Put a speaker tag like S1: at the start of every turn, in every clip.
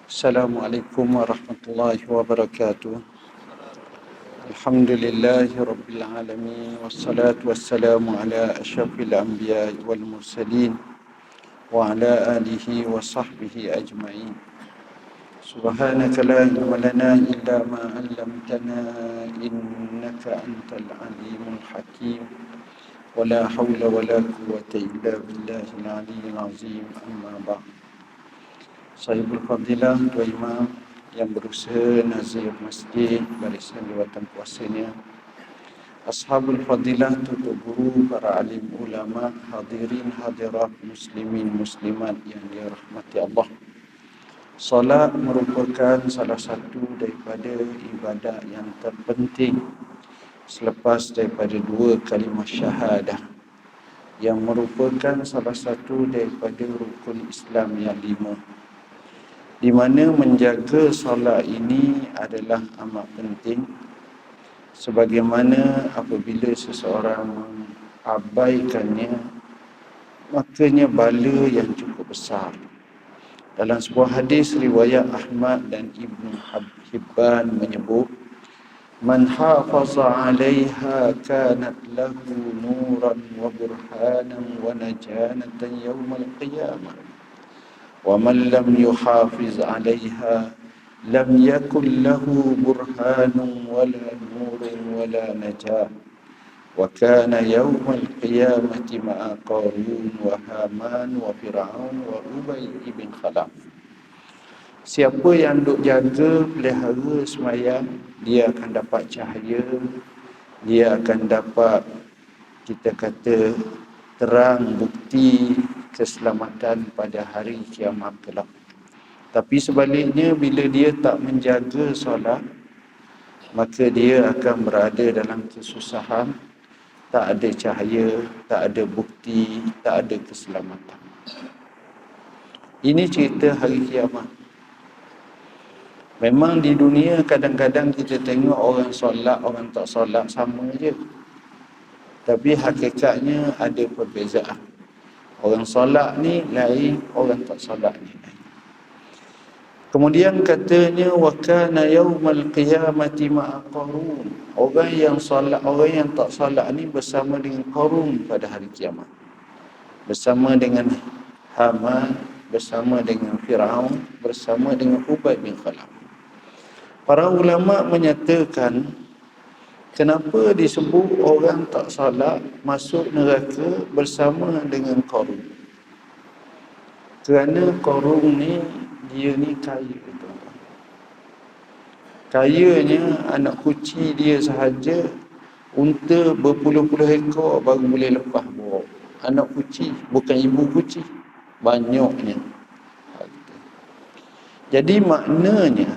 S1: Assalamualaikum warahmatullahi wabarakatuh. Alhamdulillahi rabbil alamin, wassalatu wassalamu ala asyrafil anbiya'i wal mursalin wa ala alihi wa sahbihi ajma'in. Subhanaka la ilma lana illa ma 'allamtana innaka antal alimul hakim. Wa la hawla wa la quwwata illa billahil aliyyil azim. Amma ba'd. Sahibul Fadilah, Tuan Imam yang berusaha nazir masjid, barisan jawatan kuasanya, Ashabul Fadilah, tutup guru, para alim ulama, hadirin hadirat, muslimin muslimat yang dirahmati Allah. Salat merupakan salah satu daripada ibadat yang terpenting selepas daripada dua kalimah syahadah, yang merupakan salah satu daripada rukun Islam yang 5, di mana menjaga solat ini adalah amat penting, sebagaimana apabila seseorang mengabaikannya, makanya bala yang cukup besar. Dalam sebuah hadis riwayat Ahmad dan Ibnu Hibban menyebut, man hafaza 'alaiha kanat lahu nuran wa burhanan wa najanatan yaumal qiyamah. وَمَنْ لَمْ يُحَافِظْ عَلَيْهَا لَمْ يَكُنْ لَهُ بُرْهَانٌ وَلَا نُورٌ وَلَا نَجَاةٌ وَكَانَ يَوْمَ الْقِيَامَةِ مَعَ قَارُونَ وَهَامَانَ وَفِرْعَوْنَ وَأُبَيَّ بِنْ خَلَفَ. Siapa yang duk jaga, pelihara sembahyang, dia akan dapat cahaya, dia akan dapat, kita kata, terang bukti keselamatan pada hari kiamat kelak. Tapi sebaliknya, bila dia tak menjaga solat, maka dia akan berada dalam kesusahan, tak ada cahaya, tak ada bukti, tak ada keselamatan. Ini cerita hari kiamat. Memang di dunia kadang-kadang kita tengok orang solat, orang tak solat sama je. Tapi hakikatnya ada perbezaan. Orang solat ni lain, orang tak solat ni lain. Kemudian katanya, wa kana yaumal qiyamati ma'a Qarun. Orang yang solat, orang yang tak solat ni bersama dengan Qarun pada hari kiamat. Bersama dengan Haman, bersama dengan Fir'aun, bersama dengan Ubay bin Khalaf. Para ulama menyatakan, kenapa disebut orang tak salat masuk neraka bersama dengan Qarun? Kerana Qarun ni, dia ni kaya, tuan-tuan. Kayanya anak kucing dia sahaja, unta berpuluh-puluh ekor baru boleh lepas bawa. Anak kucing, bukan ibu kucing, banyaknya. Jadi maknanya,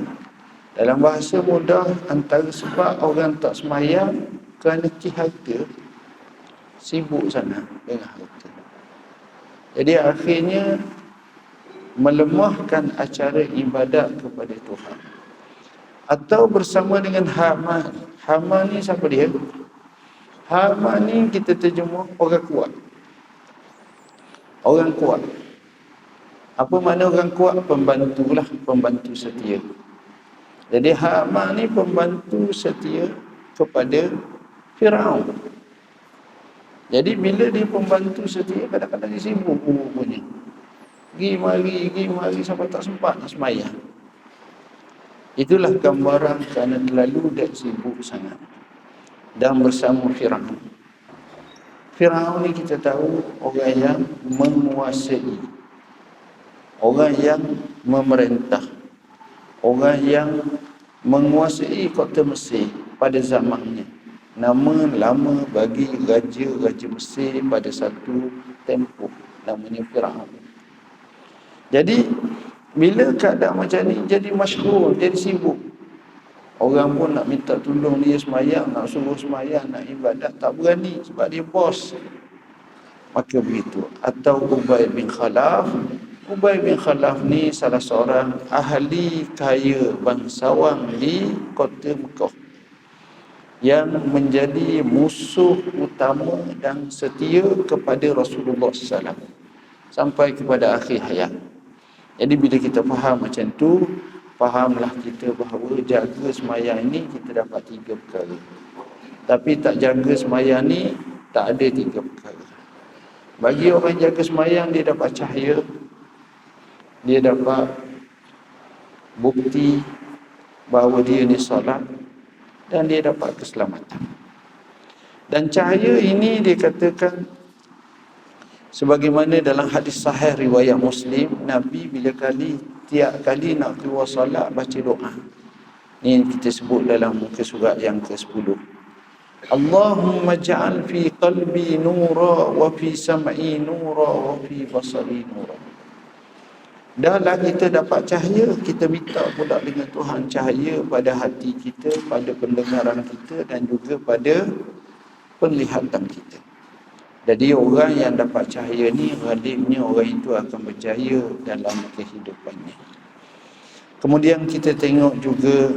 S1: dalam bahasa mudah, antara sebab orang tak semayang kerana harta, sibuk sana dengan harta. Jadi akhirnya melemahkan acara ibadat kepada Tuhan. Atau bersama dengan Haman. Haman ni siapa dia? Haman ni kita terjemah orang kuat. Orang kuat. Apa makna orang kuat? Pembantulah, pembantu setia. Jadi Haman ni pembantu setia kepada Fir'aun. Jadi bila dia pembantu setia, kadang-kadang dia sibuk punya. Pergi mari sampai tak sempat nak sembahyang. Itulah gambaran kerana terlalu dah sibuk sangat. Dan bersama Fir'aun. Fir'aun ni kita tahu orang yang menguasai. Orang yang memerintah. Orang yang menguasai kota Mesir pada zamannya. Nama lama bagi raja Mesir pada satu tempoh, namanya Fir'aun. Jadi bila keadaan macam ni, jadi masyhur, jadi sibuk. Orang pun nak minta tolong dia semayang, nak suruh semayang, nak ibadat, tak berani sebab dia bos. Maka begitu. Atau Ubay bin Khalaf. Ubay bin Khalaf ni salah seorang ahli kaya bangsawan di kota Mekah. yang menjadi musuh utama dan setia kepada Rasulullah SAW sampai kepada akhir hayat. Jadi bila kita faham macam tu, fahamlah kita bahawa jaga sembahyang ini kita dapat 3 perkara. Tapi tak jaga sembahyang ni tak ada 3 perkara. Bagi orang yang jaga sembahyang, dia dapat cahaya, dia dapat bukti bahawa dia ni solat, dan dia dapat keselamatan. Dan cahaya ini dikatakan sebagaimana dalam hadis sahih riwayat Muslim, Nabi tiap kali nak keluar solat baca doa. Ini kita sebut dalam muka surat yang ke-10. Allahumma ja'al fi qalbi nura wa fi sam'i nura wa fi basari nura. Dahlah kita dapat cahaya, kita minta pula dengan Tuhan cahaya pada hati kita, pada pendengaran kita dan juga pada penglihatan kita. Jadi orang yang dapat cahaya ni, ghalibnya orang itu akan berjaya dalam kehidupannya. Kemudian kita tengok juga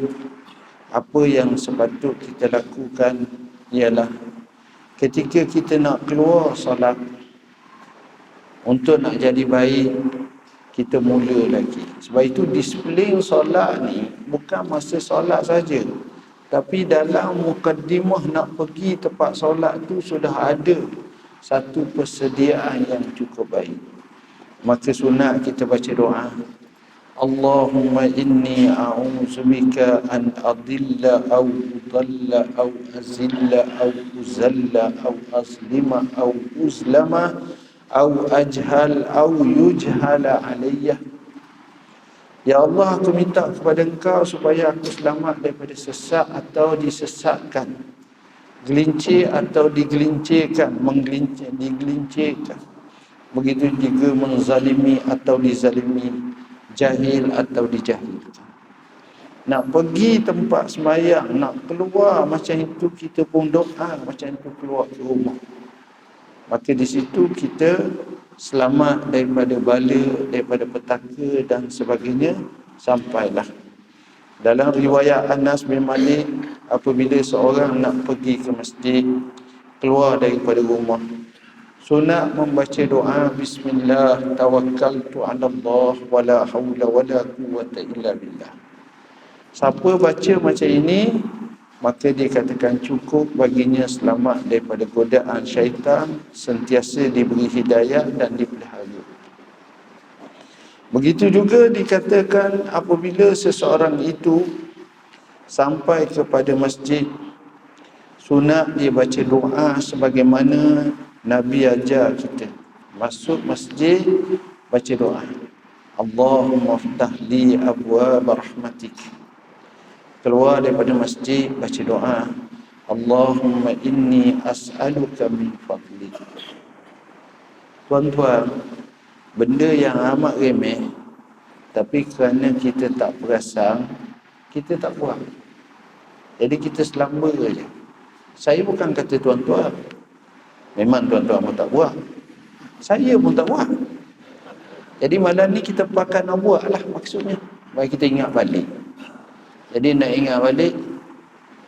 S1: apa yang sepatut kita lakukan ialah ketika kita nak keluar solat, untuk nak jadi baik, kita mula lagi. Sebab itu disiplin solat ni bukan masa solat saja, tapi dalam mukaddimah nak pergi tempat solat tu sudah ada satu persediaan yang cukup baik. Maka sunat kita baca doa, Allahumma inni a'udzubika an adilla aw udalla aw azilla aw uzalla aw azlima aw uzlama aw ajhal aw yujhala alayya. Ya Allah, aku minta kepada Engkau supaya aku selamat daripada sesat atau disesatkan, gelincir atau digelincirkan, digelincirkan. Begitu juga menzalimi atau dizalimi, jahil atau dijahilkan. Nak pergi tempat sembahyang, nak keluar macam itu, kita pun doa macam itu keluar ke rumah. Maka di situ kita selamat daripada bala, daripada petaka dan sebagainya. Sampailah dalam riwayat Anas bin Malik, apabila seorang nak pergi ke masjid, keluar daripada rumah, sunat membaca doa Bismillah tawakkaltu ala Allah wala hawla wala quwwata illa billah. Siapa baca macam ini, maka dikatakan cukup baginya selamat daripada godaan syaitan, sentiasa diberi hidayah dan dipelihara. Begitu juga dikatakan apabila seseorang itu sampai kepada masjid, sunat dia baca doa sebagaimana Nabi ajar kita. Masuk masjid, baca doa, Allahumma ftah li abwaab rahmatik. Keluar daripada masjid, baca doa, Allahumma inni as'aluka min fadlik. Tuan-tuan, benda yang amat remeh, tapi kerana kita tak perasan, kita tak buat. Jadi kita selamba saja. Saya bukan kata tuan-tuan, memang tuan-tuan pun tak buat, saya pun tak buat. Jadi malam ni kita pakai nak buat lah maksudnya, bagi kita ingat balik. Jadi nak ingat balik,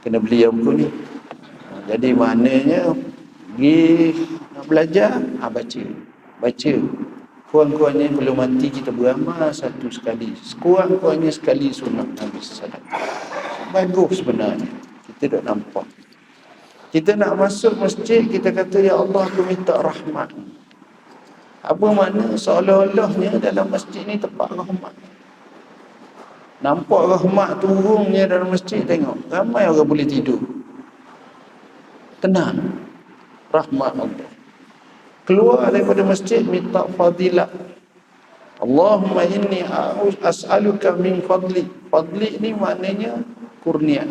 S1: kena beli buku ni. Jadi maknanya pergi nak belajar, baca. Kurang-kurangnya belum mati kita beramal satu sekali, sekurang-kurangnya sekali sunat Nabi SAW. Bagus sebenarnya, kita tak nampak. Kita nak masuk masjid, kita kata, Ya Allah, aku minta rahmat. Apa makna? Seolah-olahnya dalam masjid ni tempat rahmat. Nampak rahmat turunnya dalam masjid, tengok. Ramai orang boleh tidur. Tenang. Rahmat Allah. Keluar daripada masjid, minta fadilat. Allahumma inni as'aluka min fadli. Fadli ni maknanya kurnia.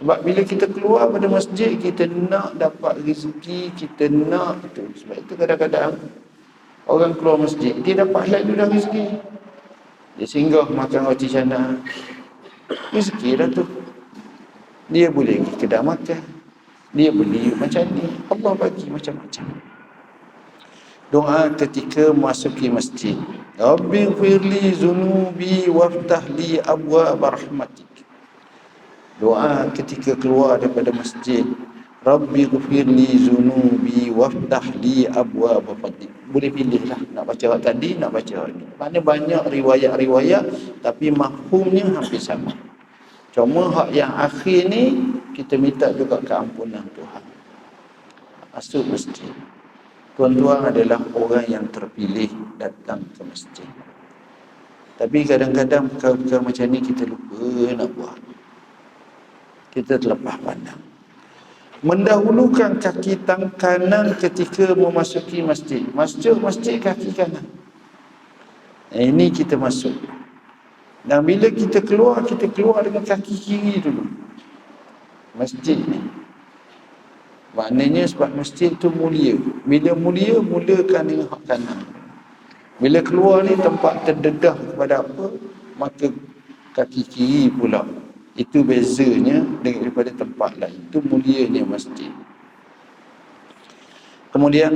S1: Sebab bila kita keluar pada masjid, kita nak dapat rezeki, kita nak tu. Sebab itu kadang-kadang orang keluar masjid, dia dapat halal dah rezeki. Dia singgah makan roti canai, rezeki dah tu. Dia boleh pergi kedai makan, dia beli macam ni, Allah bagi macam-macam. Doa ketika masuki masjid, Rabbi firli zunubi waftah li abwaab rahmatik. Doa ketika keluar daripada masjid, Rabbi ghfirli zunubi waftah li abwaab fadlik. Boleh pilih lah, nak baca hak tadi, nak baca hak ni. Mana banyak riwayat-riwayat tapi mafhumnya hampir sama. Cuma hak yang akhir ni kita minta juga keampunan Tuhan. Masuk masjid. Tuan-tuan adalah orang yang terpilih datang ke masjid. Tapi kadang-kadang perkara-perkara macam ni kita lupa nak buat. Kita terlepas pandang. Mendahulukan kaki tangan kanan ketika memasuki masjid. Masjid kaki kanan. Ini kita masuk. Dan bila kita keluar dengan kaki kiri dulu. Masjid ni. Maknanya sebab masjid tu mulia. Bila mulia, mulakan dengan hak kanan. Bila keluar ni tempat terdedah kepada apa, maka kaki kiri pula. Itu bezanya daripada tempat lain. Itu mulianya masjid. Kemudian,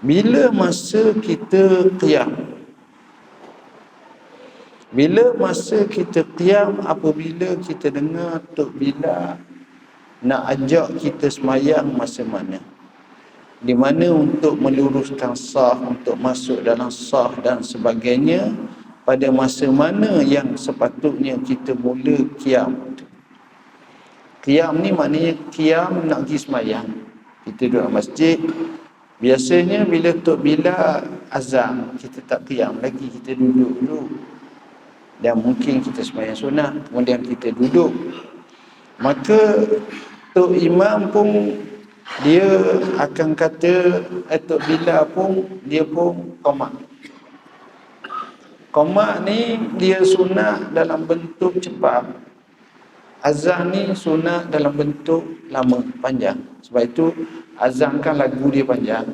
S1: bila masa kita qiyam. Bila masa kita qiyam, apabila kita dengar Tok Bilal nak ajak kita semayang masa mana. Di mana untuk meluruskan saf, untuk masuk dalam saf dan sebagainya, pada masa mana yang sepatutnya kita mula qiyam. Qiyam ni maknanya qiyam nak pergi semayang. Kita duduk masjid. Biasanya bila Tok Bilal azan, kita tak qiyam lagi, kita duduk dulu. Dan mungkin kita semayang sunat, kemudian kita duduk. Maka Tok Imam pun dia akan kata, Tok Bilal pun dia pun qomat. Qomat ni dia sunat dalam bentuk cepat. Azan ni sunat dalam bentuk lama, panjang. Sebab itu azan kan lagu dia panjang.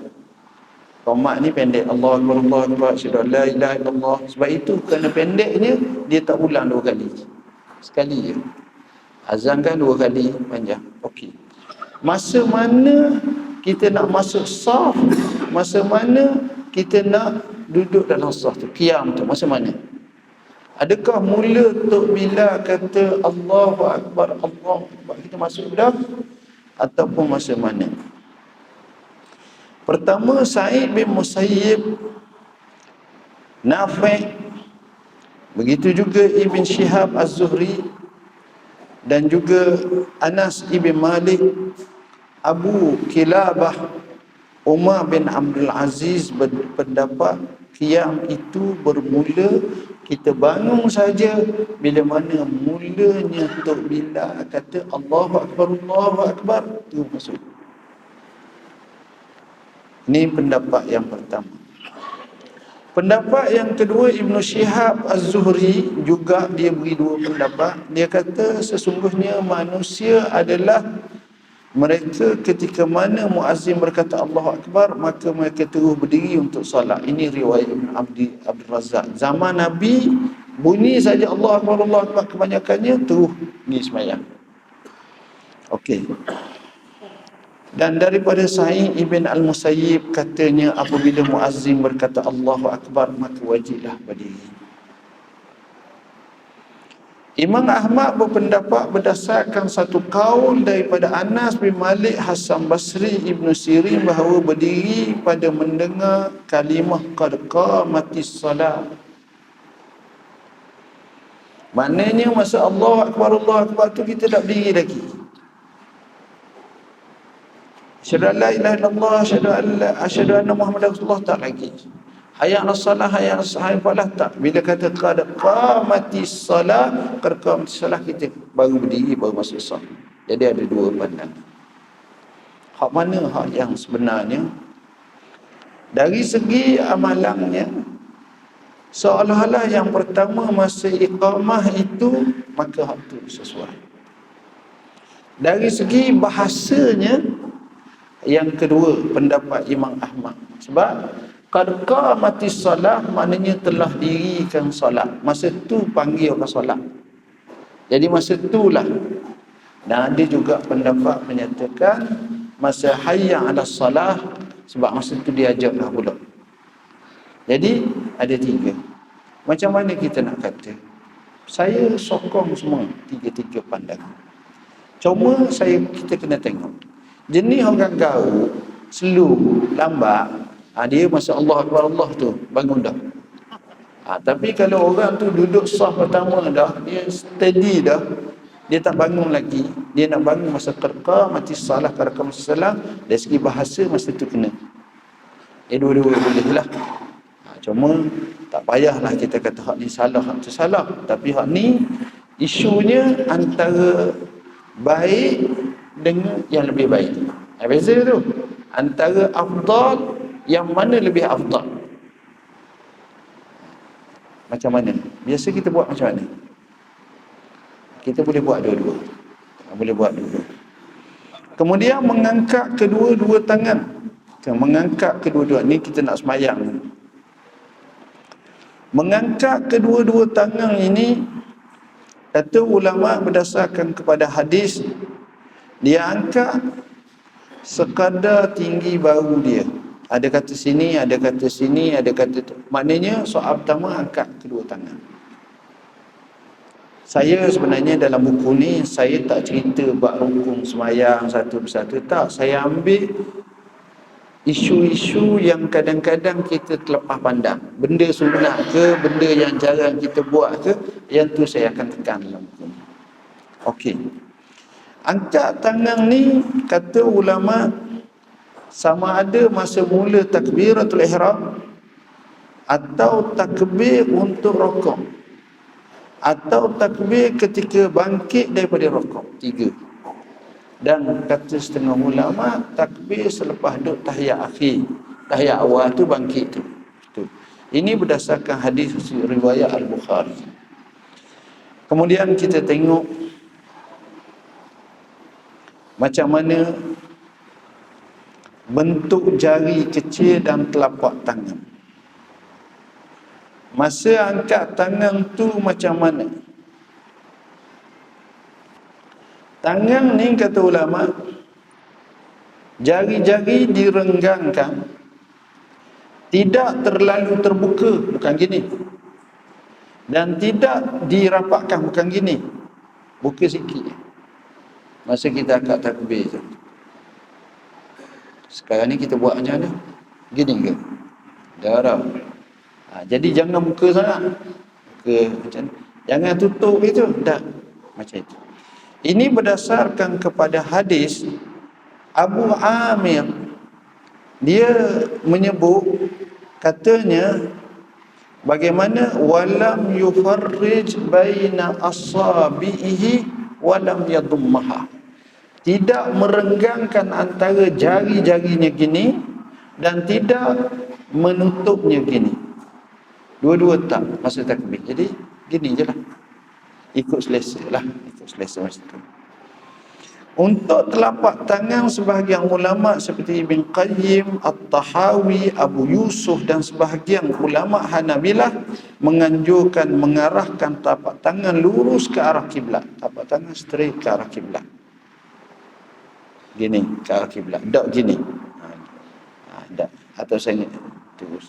S1: Qomat ni pendek. Allahu Akbar, Allahu Akbar, asyhadu an la ilaha illallah. Sebab itu kerana pendeknya dia tak ulang 2 kali. Sekali je. Azan kan 2 kali panjang. Okey. Masa mana kita nak masuk saf, masa mana kita nak duduk dalam saf tu, qiyam tu, masa mana? Adakah mula Tok Bilal kata Allahu Akbar, Allahu Akbar, kita masuk dah? Ataupun masa mana? Pertama, Sa'id bin Musayyib, Nafi', begitu juga Ibn Shihab Az-Zuhri, dan juga Anas ibn Malik, Abu Kilabah, Umar bin Abdul Aziz berpendapat qiyam itu bermula kita bangun saja bila mana mulanya Tok Bilal kata Allahu Akbar, Allahu Akbar, tu masuk. Ini pendapat yang pertama. Pendapat yang kedua, Ibn Shihab Az-Zuhri juga dia beri 2 pendapat. Dia kata sesungguhnya manusia adalah mereka ketika mana muazzin berkata Allahu Akbar, maka mereka terus berdiri untuk solat. Ini riwayat Ibn Abdul Razak. Zaman Nabi bunyi saja Allahu Akbar, Allahu Akbar, kebanyakannya terus ni sembahyang. Okey. Dan daripada Sa'id ibn al-Musayyib katanya apabila muazzin berkata Allahu Akbar, maka wajiblah berdiri. Imam Ahmad berpendapat berdasarkan satu kaul daripada Anas bin Malik, Hasan Basri, Ibn Sirin bahawa berdiri pada mendengar kalimah qad qamatis salat. Maknanya masa Allahu Akbar tu kita tak berdiri lagi. Asyhadu an la ilaha illallah, asyhadu anna Muhammadar Rasulullah, tak lagi. Hayya 'alas salah, hayya 'alas falah, tak. Bila kata qad qamatis salah, qad qamatis salah, kita baru berdiri, baru masuk saf. Jadi ada 2 pandangan. Hak mana hak yang sebenarnya? Dari segi amalannya, seolah-olah yang pertama masa iqamah itu, maka hak itu sesuai. Dari segi bahasanya, yang kedua pendapat Imam Ahmad. Sebab qad qamatis salah maknanya telah dirikan solat. Masa tu panggil orang solat. Jadi masa itulah. Dan ada juga pendapat menyatakan masa hayya 'alas salah, sebab masa tu diajaklah pula. Jadi ada 3. Macam mana kita nak kata? Saya sokong semua tiga-tiga pandangan. Cuma kita kena tengok. Jenis orang gaul, slow, lambat, dia masa Allah Akbar Allah tu bangun dah. Tapi kalau orang tu duduk saf pertama dah, dia steady dah, dia tak bangun lagi, dia nak bangun masa mati salah mati salah, dari segi bahasa masa tu kena. Dua-dua boleh lah. Cuma tak payahlah kita kata hak ni salah, hak tu salah. Tapi hak ni isunya antara baik dengan yang lebih baik. Beza tu. Antara afdal, yang mana lebih afdal. Macam mana? Biasa kita buat macam mana? Kita boleh buat dua-dua. Boleh buat dua-dua. Kemudian mengangkat kedua-dua tangan. Mengangkat kedua-dua. Ni kita nak semayang. Mengangkat kedua-dua tangan ini, kata ulama berdasarkan kepada hadis, dia angkat sekadar tinggi bahu dia. Ada kata sini, ada kata sini, ada kata tu. Maknanya soal pertama angkat kedua tangan. Saya sebenarnya dalam buku ni, saya tak cerita bab rukun semayang satu persatu. Tak, saya ambil isu-isu yang kadang-kadang kita terlepas pandang. Benda sunnah ke, benda yang jarang kita buat ke, yang tu saya akan tekan dalam buku ni. Okey. Angkat tangan ni, kata ulama, sama ada masa mula takbiratul ihram, atau takbir untuk rokok, atau takbir ketika bangkit daripada rokok. 3. Dan kata setengah ulama, takbir selepas duduk tahiyat akhir, tahiyat awal tu bangkit tu. Ini berdasarkan hadis riwayat Al-Bukhari. Kemudian kita tengok macam mana bentuk jari kecil dan telapak tangan. Masa angkat tangan tu macam mana? Tangan ni kata ulama, jari-jari direnggangkan, tidak terlalu terbuka, bukan gini, dan tidak dirapatkan, bukan gini, buka sikit masa kita angkat takbir tu. Sekarang ni kita buat macam mana? Gini ke? Darab. Jadi jangan buka sangat, buka macam ni. Jangan tutup itu, tak macam itu. Ini berdasarkan kepada hadis Abu Amir. Dia menyebut, katanya, bagaimana walam yufarrij baina asabihi walam yadummaha. Tidak merenggangkan antara jari-jarinya gini dan tidak menutupnya gini. Dua-dua tak masa takbir. Jadi gini je lah. Ikut selesa lah. Ikut selesa masa tu. Untuk telapak tangan, sebahagian ulama seperti Ibn Qayyim, At-Tahawi, Abu Yusuf dan sebahagian ulama Hanabilah menganjurkan mengarahkan telapak tangan lurus ke arah kiblat. Telapak tangan straight ke arah kiblat. Gini ke arah kiblat. Tak gini. Tak. Atau saya terus.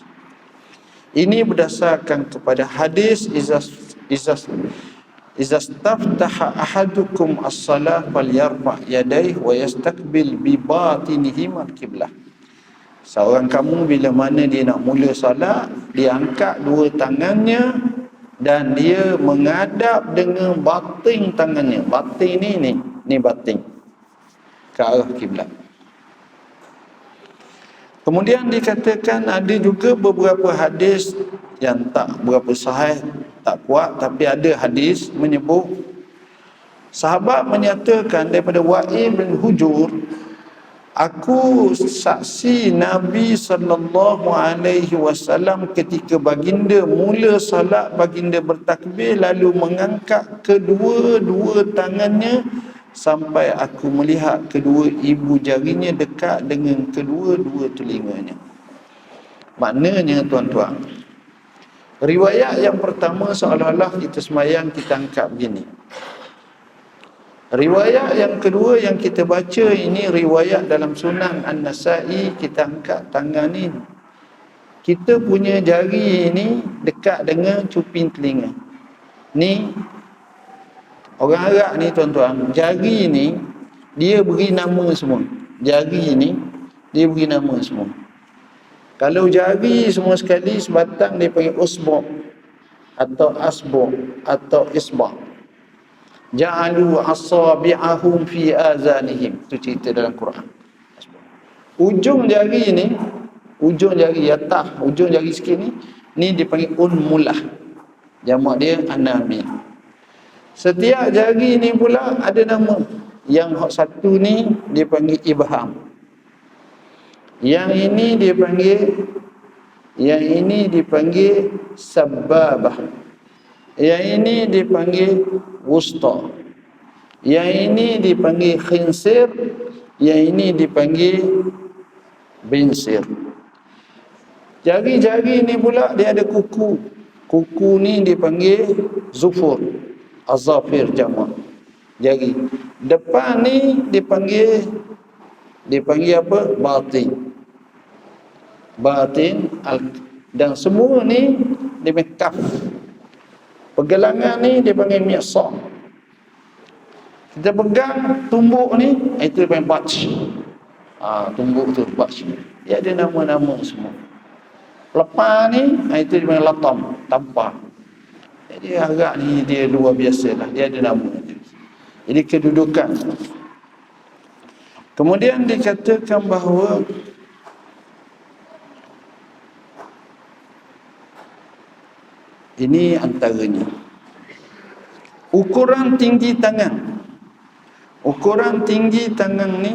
S1: Ini berdasarkan kepada hadis Iza staftaha ahadukum as-salah falyarfa' yadayhi wa yastaqbil bi batinihi al-qiblah. Seorang kamu bila mana dia nak mula solat, dia angkat dua tangannya dan dia menghadap dengan batin tangannya. Batin ni batin ke arah kiblat. Kemudian dikatakan ada juga beberapa hadis yang tak berapa sahih, tak kuat, tapi ada hadis menyebut sahabat menyatakan daripada Wa'il bin Hujur, aku saksi Nabi SAW ketika baginda mula salat, baginda bertakbir lalu mengangkat kedua-dua tangannya sampai aku melihat kedua ibu jarinya dekat dengan kedua-dua telinganya. Maknanya tuan-tuan, riwayat yang pertama seolah-olah kita semayang kita angkat begini. Riwayat yang kedua yang kita baca ini riwayat dalam Sunan An-Nasa'i, kita angkat tangan ni, kita punya jari ini dekat dengan cuping telinga. Ni orang Arab ni tuan-tuan, jari ni dia beri nama semua. Jari ni dia beri nama semua. Kalau jari semua sekali sebatang dia panggil usbu' atau asbu' atau isba'. Ja'alu asabi'ahum fi azanihim. Itu cerita dalam Quran. Ujung jari ni, ujung jari atas, ujung jari sikit ni dipanggil unmulah. Jamak dia anamil. Setiap jari ni pula ada nama. Yang satu ni dia panggil ibham. Yang ini dipanggil sababah. Yang ini dipanggil wusta. Yang ini dipanggil khinsir. Yang ini dipanggil binsir. Jari-jari ni pula dia ada kuku. Kuku ni dipanggil zufur. Azafir jamak. Jari. Depan ni dipanggil apa? Batin. Batin dan semua ni dipanggil kaf. Pergelangan ni dipanggil mi'saq. Kita pegang tumbuk ni, itu dipanggil batch. Tumbuk tu batch. Dia ada nama-nama semua. Lepas ni, itu dipanggil latam, tampar. Jadi agak ni dia luar biasa lah. Dia ada nama dia. Jadi kedudukan. Kemudian dikatakan bahawa ini antaranya. Ukuran tinggi tangan. Ukuran tinggi tangan ni,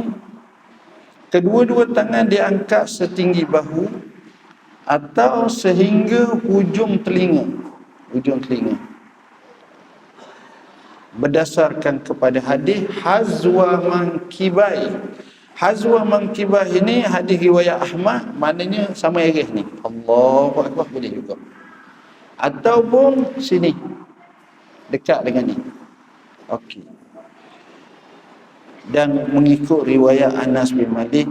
S1: kedua-dua tangan diangkat setinggi bahu atau sehingga hujung telinga. Hujung telinga. Berdasarkan kepada hadis hazwa mankibai. Hazwa mankibai ini hadis riwayat Ahmad, maknanya sama iris ni. Allahu Akbar boleh juga. Ataupun sini. Dekat dengan ni. Okey. Dan mengikut riwayat Anas bin Malik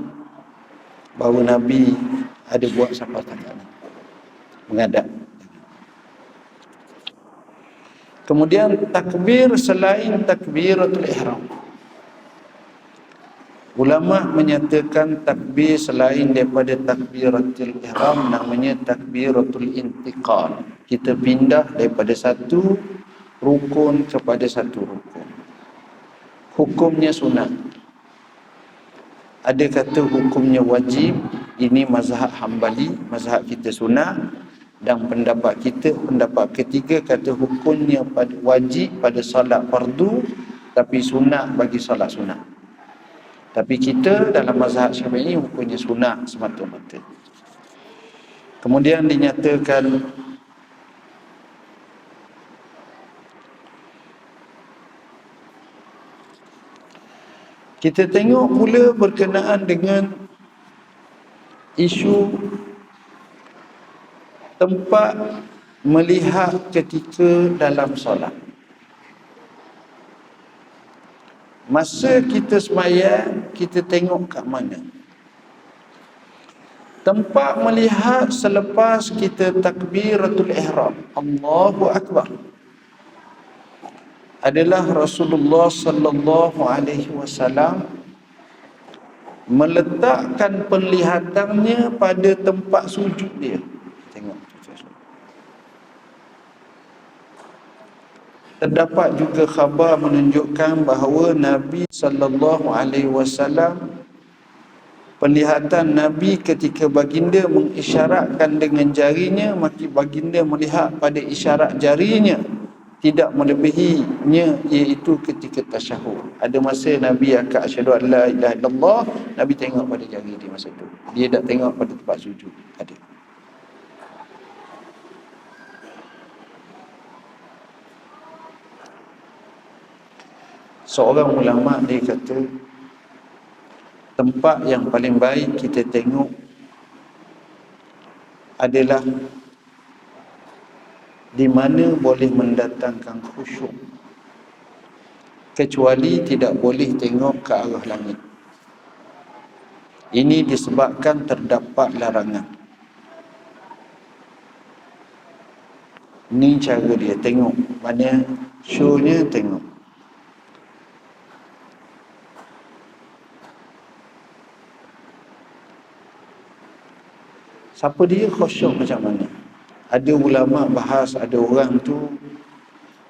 S1: bahawa Nabi ada buat sampai tangan. Menghadap. Kemudian takbir selain takbiratul ihram. Ulama menyatakan takbir selain daripada takbiratul ihram namanya takbiratul intiqal. Kita pindah daripada satu rukun kepada satu rukun. Hukumnya sunat. Ada kata hukumnya wajib. Ini mazhab Hambali, mazhab kita sunat. Dan pendapat kita, pendapat ketiga kata hukumnya wajib pada solat fardu tapi sunat bagi solat sunat. Tapi kita dalam mazhab Syafi'i hukumnya sunat semata-mata. Kemudian dinyatakan kita tengok pula berkenaan dengan isu tempat melihat ketika dalam solat. Masa kita sembahyang, kita tengok kat mana? Tempat melihat selepas kita takbiratul ihram, Allahu Akbar, adalah Rasulullah sallallahu alaihi wasallam meletakkan penglihatannya pada tempat sujud dia. Tengok. Terdapat juga khabar menunjukkan bahawa Nabi sallallahu alaihi wasallam, penglihatan Nabi ketika baginda mengisyaratkan dengan jarinya, maka baginda melihat pada isyarat jarinya, tidak melebihinya, iaitu ketika tasyahud. Ada masa Nabi akan asyhadu an la ilaha illallah, Nabi tengok pada jari dia masa tu. Dia tak tengok pada tempat sujud. Ada. Seorang ulama dia kata tempat yang paling baik kita tengok adalah di mana boleh mendatangkan khusyuk, kecuali tidak boleh tengok ke arah langit. Ini disebabkan terdapat larangan. Ni cara dia, tengok mana show-nya, tengok. Siapa dia khusyuk macam mana? Ada ulama bahas, ada orang tu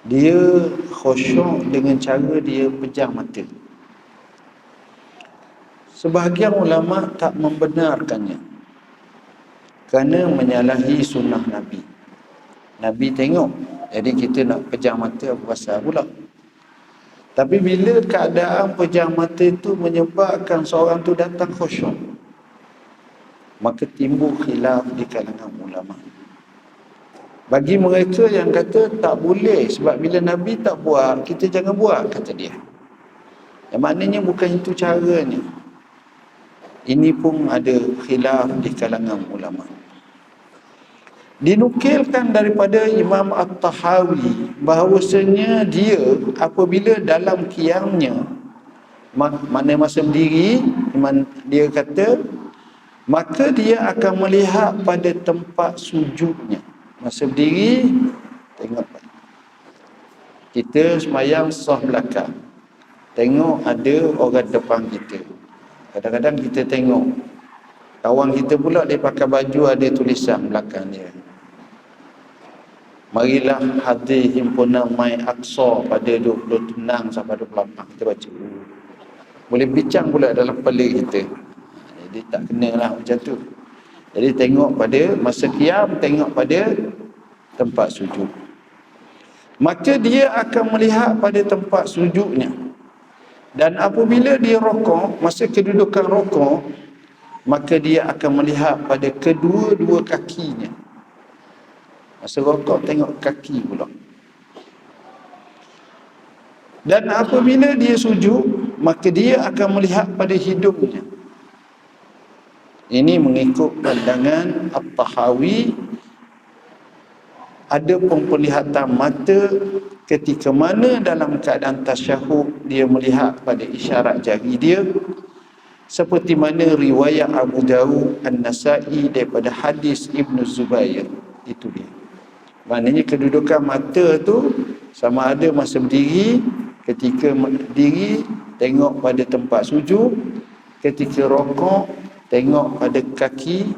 S1: dia khusyuk dengan cara dia pejam mata. Sebahagian ulama tak membenarkannya kerana menyalahi sunnah Nabi. Nabi tengok, jadi kita nak pejam mata apa pasal pula? Tapi bila keadaan pejam mata itu menyebabkan seorang tu datang khusyuk, maka timbul khilaf di kalangan ulama. Bagi mereka yang kata tak boleh, sebab bila Nabi tak buat, kita jangan buat, kata dia. Yang maknanya bukan itu caranya. Ini pun ada khilaf di kalangan ulama. Dinukilkan daripada Imam At-Tahawi bahawasanya dia apabila dalam qiyamnya, mana masa berdiri, dia kata maka dia akan melihat pada tempat sujudnya. Masa berdiri, tengok kita semayang saf belakang, tengok ada orang depan kita. Kadang-kadang kita tengok kawan kita pula dia pakai baju ada tulisan belakang dia, marilah hadir himpunan Mai Aqsa pada 26 sampai 28. Kita baca, boleh bincang pula dalam kepala kita. Jadi tak kenalah macam tu. Jadi tengok pada masa qiyam, tengok pada tempat sujud. Maka dia akan melihat pada tempat sujudnya. Dan apabila dia rokok, masa kedudukan rokok, maka dia akan melihat pada kedua-dua kakinya. Masa rokok tengok kaki pula. Dan apabila dia sujud, maka dia akan melihat pada hidungnya. Ini mengikut pandangan At-Tahawi. Ada penglihatan mata ketika mana dalam keadaan tasyahud dia melihat pada isyarat jari dia, seperti mana riwayat Abu Dawud An-Nasai daripada hadis Ibnu Zubair. Itu dia. Maknanya kedudukan mata tu sama ada masa berdiri, ketika berdiri tengok pada tempat sujud, ketika rokok tengok pada kaki,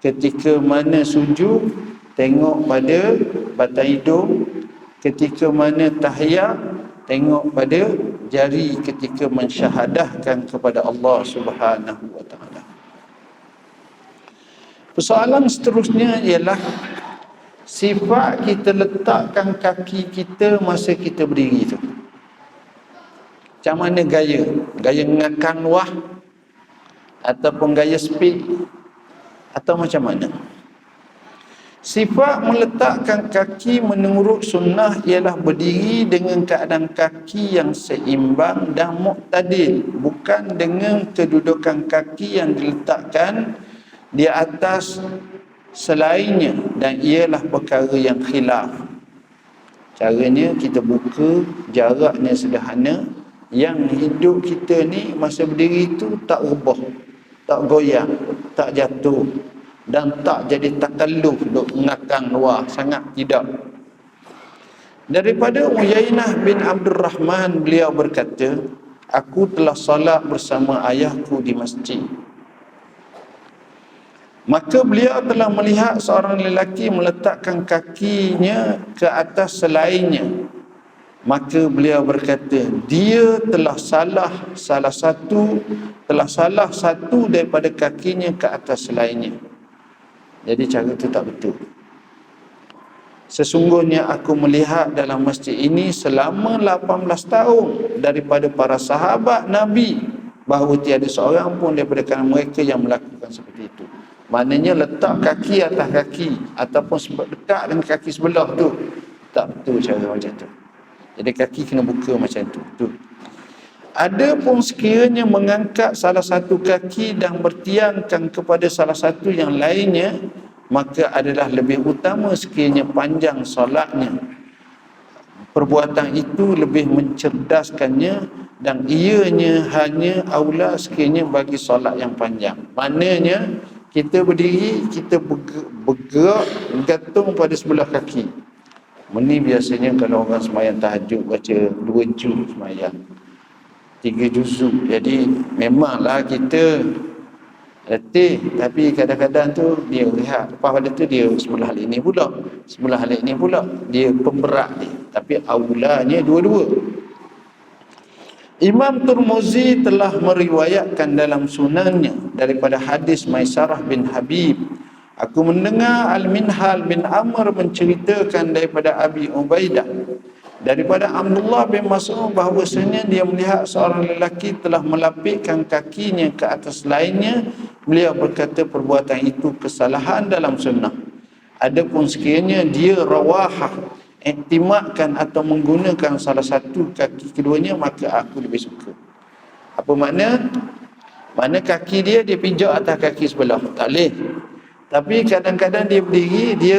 S1: ketika mana sujud tengok pada batang hidung, ketika mana tahiyat tengok pada jari ketika mensyahadahkan kepada Allah Subhanahu wa taala. Persoalan seterusnya ialah sifat kita letakkan kaki kita masa kita berdiri tu. Macam mana gaya? Gaya ngangkat luah ataupun gaya speed atau macam mana? Sifat meletakkan kaki menurut sunnah ialah berdiri dengan keadaan kaki yang seimbang dan muqtadil, bukan dengan kedudukan kaki yang diletakkan di atas selainnya, dan ialah perkara yang khilaf. Caranya kita buka, jaraknya sederhana, yang hidup kita ni masa berdiri tu tak rebah, tak goyang, tak jatuh, dan tak jadi takalluf duk ngakang luar sangat, tidak. Daripada Uyainah bin Abdul Rahman, beliau berkata, aku telah salat bersama ayahku di masjid. Maka beliau telah melihat seorang lelaki meletakkan kakinya ke atas selainnya. Maka beliau berkata, dia telah salah satu daripada kakinya ke atas selainnya. Jadi cara itu tak betul. Sesungguhnya aku melihat dalam masjid ini selama 18 tahun daripada para sahabat Nabi, bahawa tiada seorang pun daripada kalangan mereka yang melakukan seperti itu. Maknanya letak kaki atas kaki ataupun dekat dengan kaki sebelah tu tak betul cara macam tu. Jadi kaki kena buka macam tu. Ada pun sekiranya mengangkat salah satu kaki dan bertiangkan kepada salah satu yang lainnya, maka adalah lebih utama sekiranya panjang solatnya. Perbuatan itu lebih mencerdaskannya, dan ianya hanya aula sekiranya bagi solat yang panjang. Maknanya kita berdiri, kita bergerak gantung pada sebelah kaki. Ini biasanya kalau orang semayang tahajud baca 2 juz semayang, 3 juzuk. Jadi memanglah kita letih, tapi kadang-kadang tu dia rehat. Lepas pada tu dia sebelah halik ni pula, sebelah halik ni pula. Dia pemberat dia. Tapi aulanya dua-dua. Imam Tirmizi telah meriwayatkan dalam sunannya daripada hadis Maisarah bin Habib. Aku mendengar Al-Minhal bin Amr menceritakan daripada Abi Ubaidah daripada Abdullah bin Mas'ud bahawasanya dia melihat seorang lelaki telah melapikkan kakinya ke atas lainnya. Beliau berkata perbuatan itu kesalahan dalam sunnah. Adapun sekiranya dia rawahah, iktimakkan atau menggunakan salah satu kaki keduanya, maka aku lebih suka. Apa makna? Makna kaki dia pijak atas kaki sebelah, tak boleh. Tapi kadang-kadang dia berdiri, dia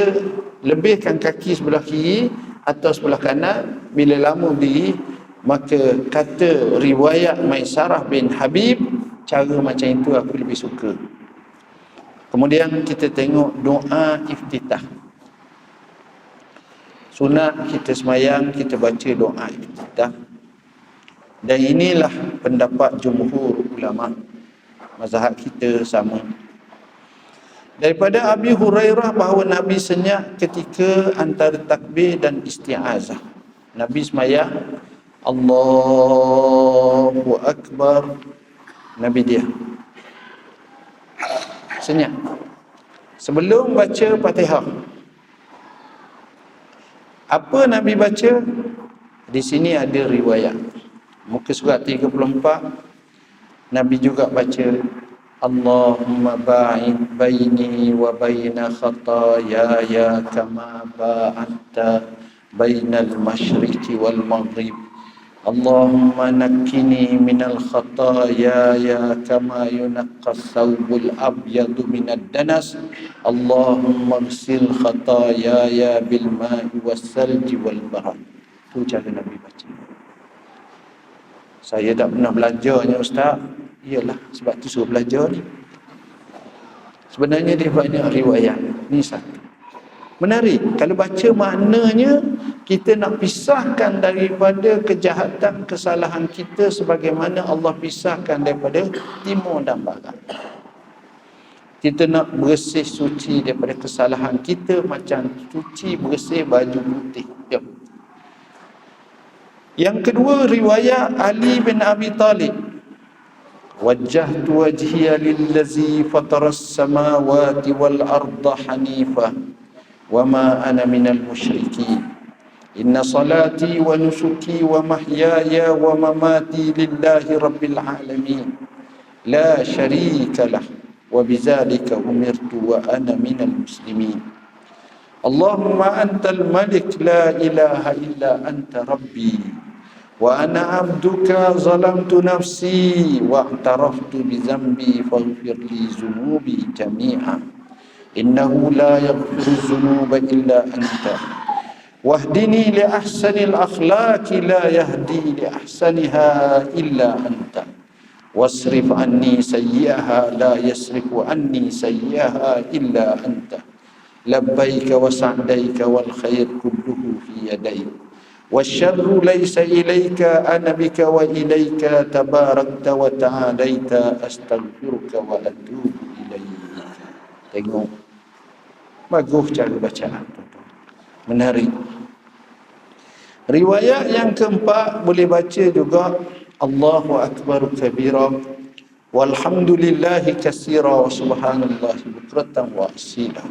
S1: lebihkan kaki sebelah kiri atau sebelah kanan. Bila lama berdiri, maka kata riwayat Maisarah bin Habib, cara macam itu aku lebih suka. Kemudian kita tengok doa iftitah. Sunat kita semayang, kita baca doa iftitah. Dan inilah pendapat jumhur ulama. Mazhab kita sama. Daripada Abi Hurairah bahawa Nabi senyap ketika antara takbir dan isti'azah. Nabi semayang, Allahu Akbar. Nabi dia senyap sebelum baca Fatihah. Apa Nabi baca? Di sini ada riwayat. Muka surat 34, Nabi juga baca Allahumma ba'id baini wa baina khataayaya kama ba'adta bainal masyriqi wal maghrib. Allahumma nakkini minal khataayaya kama yunaqqas thawbul abyadu minad danas. Allahumma ghsil khataayaya bil ma'i was salji wal barad. Itu cara Nabi baca. Saya tak pernah belajarnya Ustaz. Iyalah, sebab tu suruh belajar ni. Sebenarnya dia banyak riwayat. Ni satu. Menarik. Kalau baca maknanya, kita nak pisahkan daripada kejahatan, kesalahan kita sebagaimana Allah pisahkan daripada timur dan barat. Kita nak bersih suci daripada kesalahan kita macam suci bersih baju putih. Ya. Yang kedua, riwayat Ali bin Abi Talib. Wajjahtu wajhiya lillazi fataras samawati wal arda hanifa wa ma ana minal musyrikin. Inna salati wa nusuki wa mahyaya wa mamati lillahi rabbil alamin. La syarika lah wa bizalika umirtu wa ana minal muslimin. Allahumma antal malik la ilaha illa anta rabbi wa ana abduka zalamtu nafsi wa i'taraftu bi dhanbi faghfir li dhunubi jami'a innahu la yaghfiru dhunuba illa anta wahdini li ahsanil akhlaqi la yahdi li ahsaniha illa anta wasrif anni sayyi'aha la yasrifu anni sayyi'aha illa anta labbaika wa sa'daika wal khair kulluhu fi yadayka wasyarru laysa ilayka ana bika wa ilayka tabarakta wa ta'alaita astaghfiruka wa atubu ilayka. Tengok, bagus cara bacaan, menarik. Riwayat yang keempat boleh baca juga Allahu akbar kabira walhamdulillahi katsira wa subhanallahi bukratan wa asila.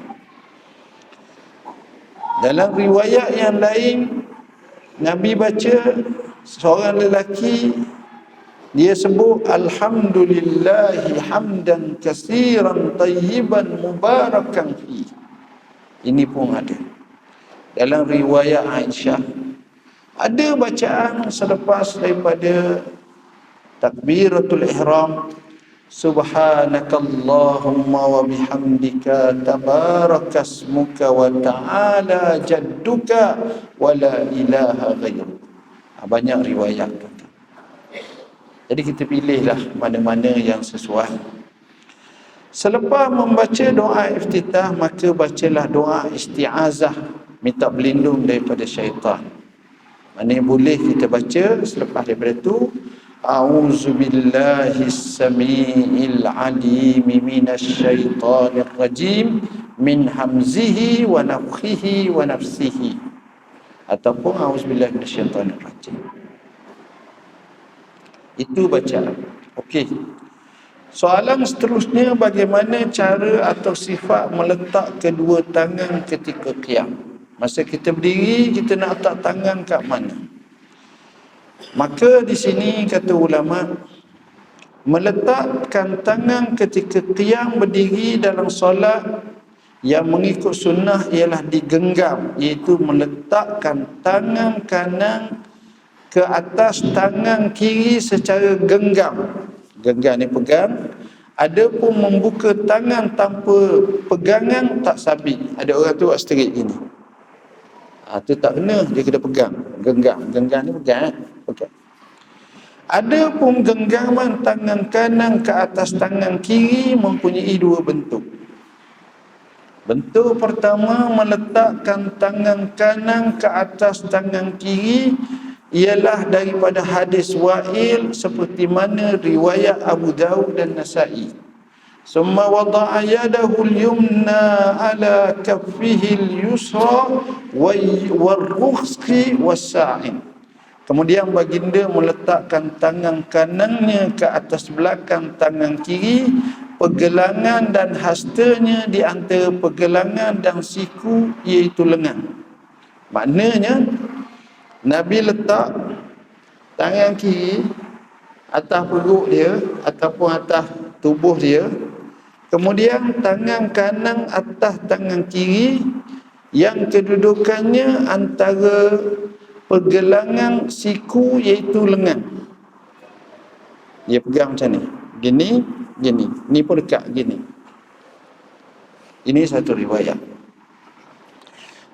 S1: Dalam riwayat yang lain Nabi baca seorang lelaki, dia sebut alhamdulillahi hamdan katsiran tayyiban mubarakan fi. Ini pun ada dalam riwayat Aisyah. Ada bacaan selepas daripada takbiratul ihram, subhanakallahumma wa bihamdika tabarakasmuka wa ta'ala jadduka wa la ilaha ghairuk. Banyak riwayat tu. Jadi kita pilihlah mana-mana yang sesuai. Selepas membaca doa iftitah, maka bacalah doa isti'azah minta berlindung daripada syaitan. Mana boleh kita baca selepas daripada itu, a'udzubillahis samiil alim minasyaitonir rajim min hamzihi wa nafthihi wa nafsihi, ataupun a'udzubillahi minasyaitonir rajim. Itu bacaan. Okey. Soalan seterusnya, bagaimana cara atau sifat meletak kedua tangan ketika qiyam? Masa kita berdiri, kita nak letak tangan kat mana? Maka di sini kata ulama, meletakkan tangan ketika qiyam berdiri dalam solat yang mengikut sunnah ialah digenggam, iaitu meletakkan tangan kanan ke atas tangan kiri secara genggam. Genggam ni pegang. Adapun membuka tangan tanpa pegangan tak sabit. Ada orang tu buat straight gini. Tu tak kena, dia kena pegang. Genggam. Genggam ni pegang. Pegang. Adapun genggaman tangan kanan ke atas tangan kiri mempunyai dua bentuk. Bentuk pertama, meletakkan tangan kanan ke atas tangan kiri ialah daripada hadis Wa'il seperti mana riwayat Abu Dawud dan Nasa'i. Summa wada'a yadahu al-yumna ala kaffihi al-yusra wal-rukhsi was-sa'in. Kemudian baginda meletakkan tangan kanannya ke atas belakang tangan kiri, pergelangan dan hastanya di antara pergelangan dan siku iaitu lengan. Maknanya Nabi letak tangan kiri atas perut dia ataupun atas tubuh dia, kemudian tangan kanan atas tangan kiri yang kedudukannya antara pergelangan siku iaitu lengan. Dia pegang macam ni. Gini, gini. Ni pun dekat gini. Ini satu riwayat.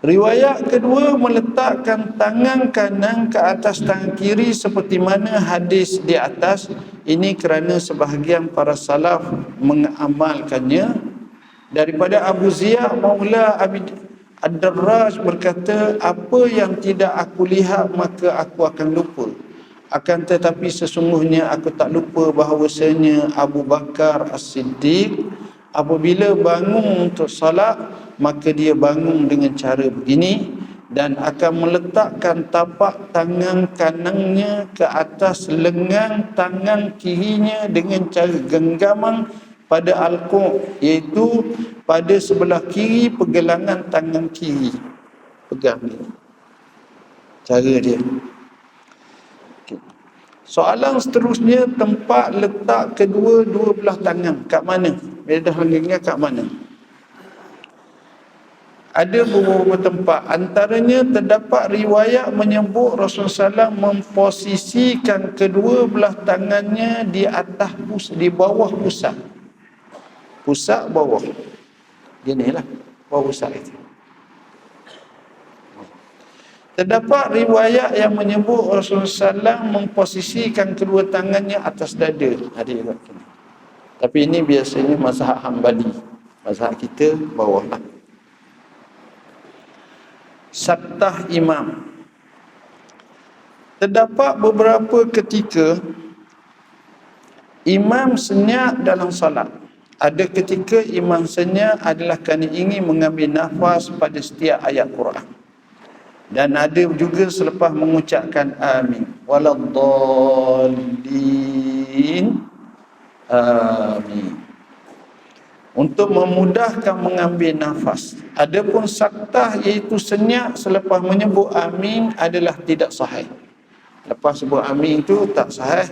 S1: Riwayat kedua, meletakkan tangan kanan ke atas tangan kiri seperti mana hadis di atas. Ini kerana sebahagian para salaf mengamalkannya. Daripada Abu Ziyad Maula Ad-Darraj berkata, apa yang tidak aku lihat maka aku akan lupa. Akan tetapi sesungguhnya aku tak lupa bahawasanya Abu Bakar As-Siddiq apabila bangun untuk salat, maka dia bangun dengan cara begini dan akan meletakkan tapak tangan kanannya ke atas lengan tangan kirinya dengan cara genggaman pada al-qa', iaitu pada sebelah kiri pergelangan tangan kiri. Pegang ni. Cara dia. Okay. Soalan seterusnya, tempat letak kedua-dua belah tangan kat mana? Bila dah lengan kat mana? Ada beberapa tempat. Antaranya terdapat riwayat menyebut Rasulullah SAW memposisikan kedua belah tangannya di atas di bawah pusat. Pusat bawah. Ginilah bawah pusat itu. Terdapat riwayat yang menyebut Rasulullah SAW memposisikan kedua tangannya atas dada. Ada juga. Tapi ini biasanya mazhab Hambali. Mazhab kita bawah lah. Saktah imam. Terdapat beberapa ketika imam senyap dalam salat. Ada ketika imam senyap adalah kerana ingin mengambil nafas pada setiap ayat Quran. Dan ada juga selepas mengucapkan amin. Waladdallin. Amin. Untuk memudahkan mengambil nafas. Adapun saktah iaitu senyap selepas menyebut amin adalah tidak sahih. Lepas sebut amin itu tak sahih.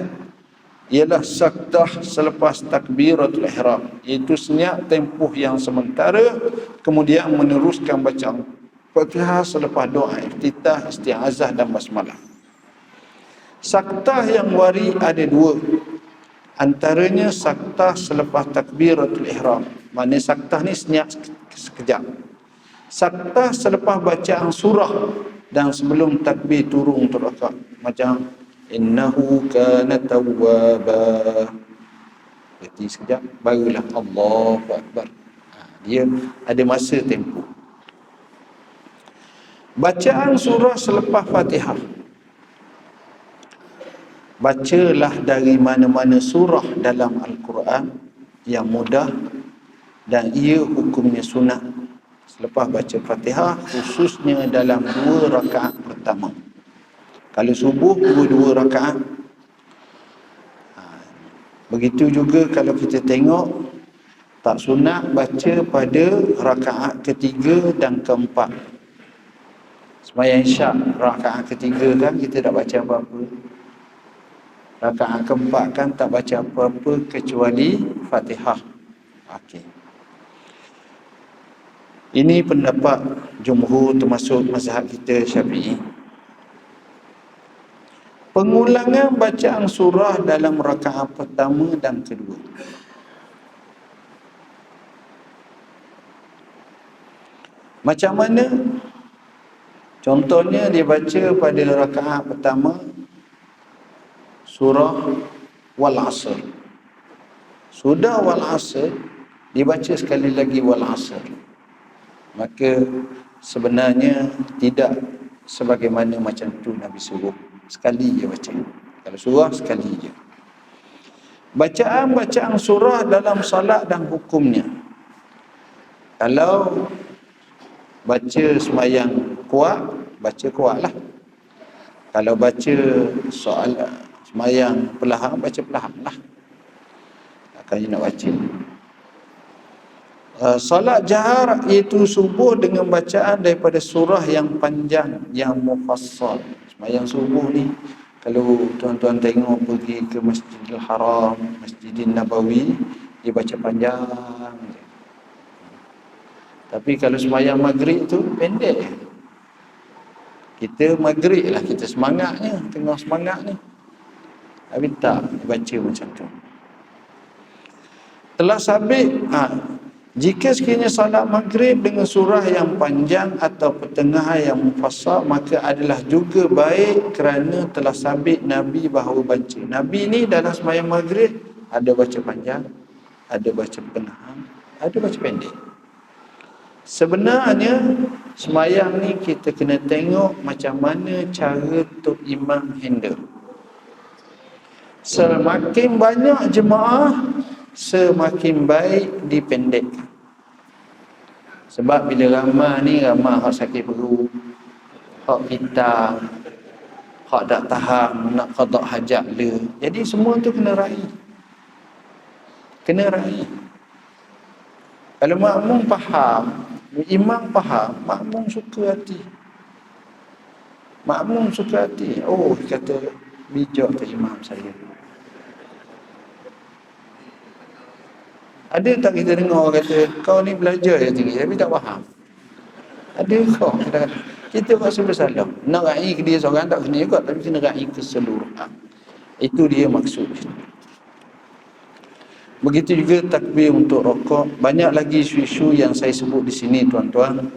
S1: Ialah saktah selepas takbiratul ihram, iaitu senyap tempoh yang sementara kemudian meneruskan bacaan Fatihah selepas doa iftitah, isti'azah dan basmalah. Saktah yang wari ada dua. Antaranya saktah selepas takbiratul ihram. Maknanya saktah ni senyap sekejap. Saktah selepas bacaan surah dan sebelum takbir turun untuk rakaat. Macam innahu kana tawwaba. Berhenti sekejap, barulah Allahu Akbar. Dia ada masa tempoh. Bacaan surah selepas Fatihah. Bacalah dari mana-mana surah dalam Al-Quran yang mudah dan ia hukumnya sunat. Selepas baca Fatihah, khususnya dalam 2 rakaat pertama. Kalau subuh, 2 rakaat. Begitu juga kalau kita tengok, tak sunat baca pada rakaat ketiga dan keempat. Sembahyang Isyak rakaat ketiga kan kita tak baca apa-apa. Rakaat keempat kan tak baca apa-apa kecuali Fatihah. Okey. Ini pendapat jumhur termasuk mazhab kita Syafi'i. Pengulangan bacaan surah dalam rakaat pertama dan kedua. Macam mana? Contohnya dia baca pada rakaat pertama surah Wal Asr. Sudah Wal Asr, dibaca sekali lagi Wal Asr. Maka sebenarnya tidak sebagaimana macam tu Nabi suruh. Sekali je baca. Kalau surah sekali je. Bacaan-bacaan surah dalam salat dan hukumnya. Kalau baca sembahyang kuat, baca kuatlah. Kalau baca soal sembahyang perlahan, baca perlahanlah. Takkan nak baca. Salat jahar iaitu subuh dengan bacaan daripada surah yang panjang, yang mufassal. Sembahyang subuh ni, kalau tuan-tuan tengok pergi ke Masjidil Haram, Masjidil Nabawi, dia baca panjang je. Tapi kalau sembahyang maghrib tu pendek. Kita maghrib lah, kita semangatnya, tengah semangat ni. Tapi tak baca macam tu. Telah sabit, jika sekiranya salat maghrib dengan surah yang panjang atau pertengahan yang mufassal, maka adalah juga baik kerana telah sabit Nabi bahawa baca. Nabi ni dalam sembahyang maghrib ada baca panjang, ada baca pertengahan, ada baca pendek. Sebenarnya sembahyang ni kita kena tengok macam mana cara Tok Imam handle. Semakin banyak jemaah, semakin baik dipendekkan. Sebab bila ramai ni, ramai hak sakit perut, hak pitang, hak tak tahan nak qada hajat le. Jadi semua tu kena raih. Kena raih. Kalau makmum faham, imam faham, makmum suka hati. Makmum suka hati. Oh, kata bijak tu imam saya. Ada tak kita dengar orang kata, kau ni belajar je tinggi tapi tak faham? Ada kau kadang-kadang. Kita rasa bersalah. Nak raih ke dia seorang tak kena juga, tapi kena raih keseluruhan. Itu dia maksud. Begitu juga takbir untuk rokok. Banyak lagi isu-isu yang saya sebut di sini tuan-tuan.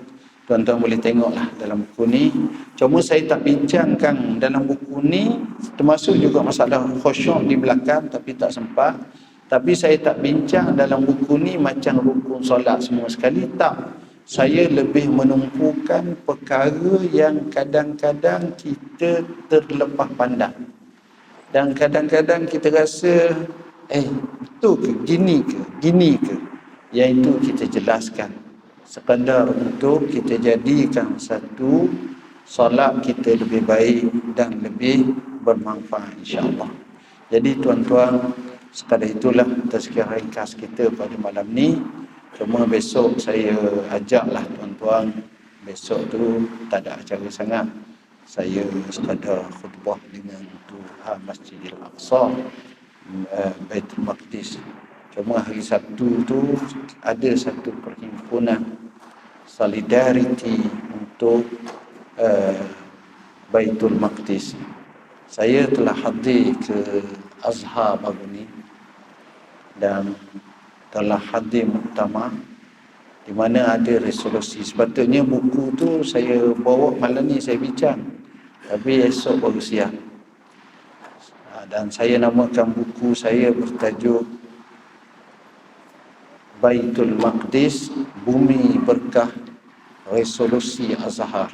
S1: Tuan-tuan boleh tengoklah dalam buku ni. Cuma saya tak bincangkan dalam buku ni, termasuk juga masalah khusyuk di belakang, tapi tak sempat. Tapi saya tak bincang dalam buku ni macam rukun solat semua sekali, tak. Saya lebih menumpukan perkara yang kadang-kadang kita terlepas pandang. Dan kadang-kadang kita rasa, itu ke, gini ke. Yang itu kita jelaskan. Sekadar untuk kita jadikan satu solat kita lebih baik dan lebih bermanfaat insya-Allah. Jadi tuan-tuan, sekadar itulah tazkirah ringkas kita pada malam ni. Cuma besok saya ajaklah tuan-tuan, besok tu tak ada acara sangat. Saya sekadar khutbah dengan Tuhan Masjidil Aqsa, Baitul Maqdis. Cuma hari Sabtu tu ada satu perhimpunan solidariti untuk Baitul Maqdis. Saya telah hadir ke Azhar baru ni dan telah hadir muktamar di mana ada resolusi. Sepatutnya buku tu saya bawa malam ni saya bincang, tapi esok baru siap. Dan saya namakan buku saya bertajuk Baitul Maqdis, Bumi Berkah, Resolusi Azhar.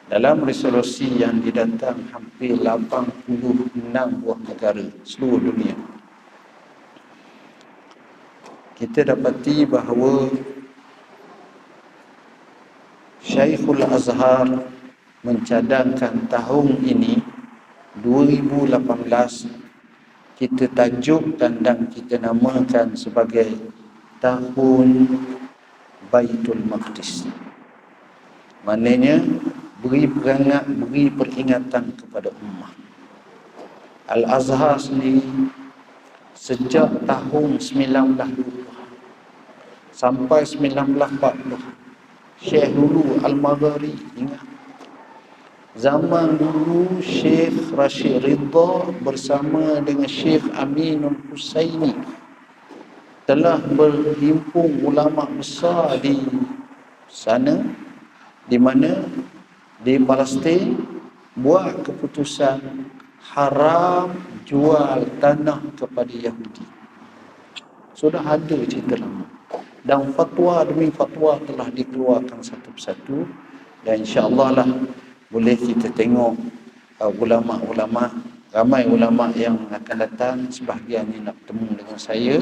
S1: Dalam resolusi yang didatang hampir 86 buah negara seluruh dunia, kita dapati bahawa Syekhul Azhar mencadangkan tahun ini 2018 kita tajukkan dan kita namakan sebagai tahun Baitul Maqdis. Maknanya beri peringatan kepada ummah. Al-Azhar sendiri sejak tahun 1920 sampai 1940, Syekh dulu Al-Maghari, ingat zaman dulu Syekh Rashid Ridha bersama dengan Syekh Aminul Husaini telah berhimpun ulama besar di sana, di mana di Palestin buat keputusan haram jual tanah kepada Yahudi. Sudah ada cerita lama. Dan fatwa demi fatwa telah dikeluarkan satu persatu, dan insya-Allah lah boleh kita tengok ulama-ulama, ramai ulama yang akan datang, sebahagiannya nak bertemu dengan saya,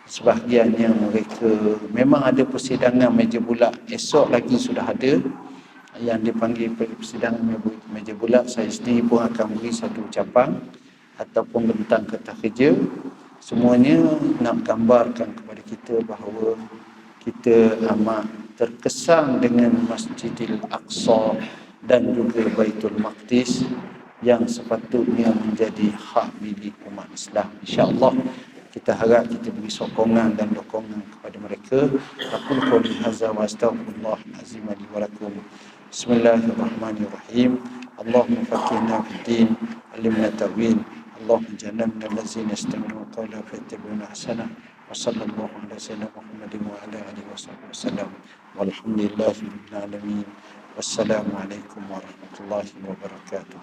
S1: sebahagiannya mereka memang ada persidangan meja bulat. Esok lagi sudah ada yang dipanggil persidangan meja bulat. Saya sendiri pun akan beri satu ucapan ataupun bentang kata kerja. Semuanya nak gambarkan kepada kita bahawa kita amat terkesan dengan Masjidil Aqsa dan juga Baitul Maqdis yang sepatutnya menjadi hak milik umat Islam. InsyaAllah kita harap kita beri sokongan dan dokongan kepada mereka. Aqulu qouli hadza wa astaghfirullah azim li wa lakum. Bismillahirrahmanirrahim. Allahumma faqihna fid din, alimna ta'wil. Allahumma jannibna allazina yastami'una qawla fayattabi'una ahsana. Wa sallallahu ala sayyidina Muhammadin wa ala alihi wasallam. Walhamdulillahi rabbil alamin. Wassalamualaikum warahmatullahi wabarakatuh.